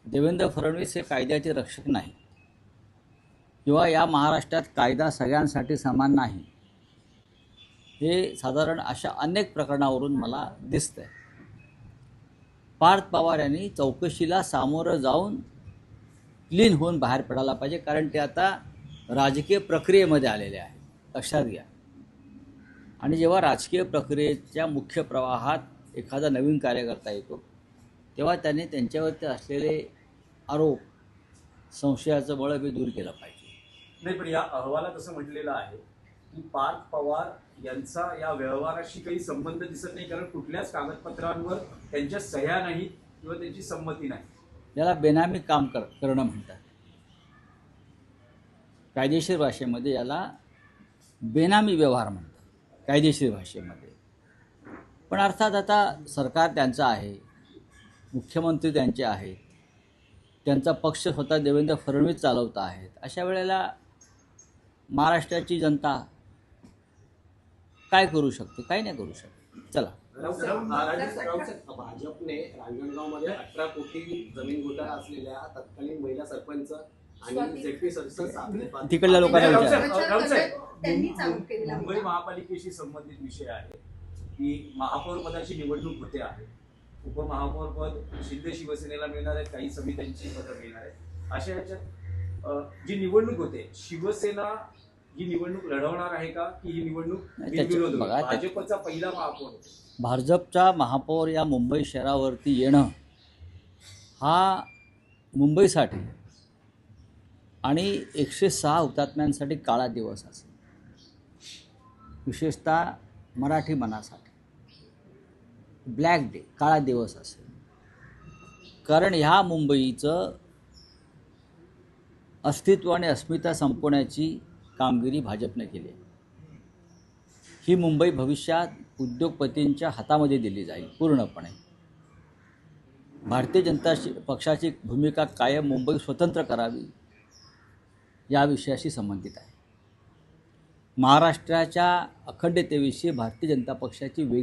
देवेंद्र फडणवीस हे कायद्याचे रक्षक नाही किंवा या महाराष्ट्रात कायदा सगळ्यांसाठी समान नाही, हे साधारण अशा अनेक प्रकरणावरून मला दिसतंय. पार्थ पवार यांनी चौकशीला सामोरं जाऊन क्लीन होऊन बाहेर पडायला पाहिजे, कारण ते आता राजकीय प्रक्रियेमध्ये आलेले आहे, लक्षात घ्या. आणि जेव्हा राजकीय प्रक्रियेच्या मुख्य प्रवाहात एखादा नवीन कार्यकर्ता येतो तेव्हा त्याने त्यांच्यावरती असलेले आरोप, संशयाचं बळ हे दूर केलं पाहिजे. नाही, पण या अहवालात असं म्हटलेलं आहे की पार्थ पवार यांचा या व्यवहाराशी काही संबंध दिसत नाही, कारण कुठल्याच कागदपत्रांवर त्यांच्या सह्या नाहीत किंवा त्यांची संमती नाही. याला बेनामी काम करणं म्हणतात. कायदेशीर भाषेमध्ये याला बेनामी व्यवहार म्हणतात, कायदेशीर भाषेमध्ये. पण अर्थात आता सरकार त्यांचं आहे, मुख्यमंत्री त्यांचे आहेत, त्यांचा पक्ष स्वतः देवेंद्र फडणवीस चालवत आहेत. अशा वेळेला महाराष्ट्राची जनता काय करू शकते? काही नाही करू शकते. चला, भाजपने रांजणगावमध्ये 18 कोटी जमीन घोटाळा असलेल्या तत्कालीन महिला सरपंच आणि झेडपी सदस्य तिकडल्या लोकांना विचार. मुंबई महापालिकेशी संबंधित विषय आहे की महापौर पदाची निवडणूक होते आहे. उपमहापौर पद शिंदे शिवसेनेला मिळणार आहेत, काही समित्यांची पदं मिळणार आहेत. अशा याच्यात जी निवडणूक होते, शिवसेना ही निवडणूक लढवणार आहे का, की ही निवडणूक बिनविरोध होईल? भाजपचा पहिला महापौर, भाजपचा महापौर या मुंबई शहरावरती येणं हा मुंबईसाठी आणि 106 हुतात्म्यांसाठी काळा दिवस असेल, विशेषतः मराठी मनासाठी ब्लॅक डे, काळा दिवस असेल. कारण ह्या मुंबईचं अस्तित्व आणि अस्मिता संपवण्याची कामगिरी भाजपने केली आहे. ही मुंबई भविष्यात उद्योगपतींच्या हातामध्ये दिली जाईल पूर्णपणे. भारतीय जनता पक्षाची भूमिका कायम मुंबई स्वतंत्र करावी या विषयाशी संबंधित आहे. महाराष्ट्राच्या अखंडतेविषयी भारतीय जनता पक्षाची वेगळी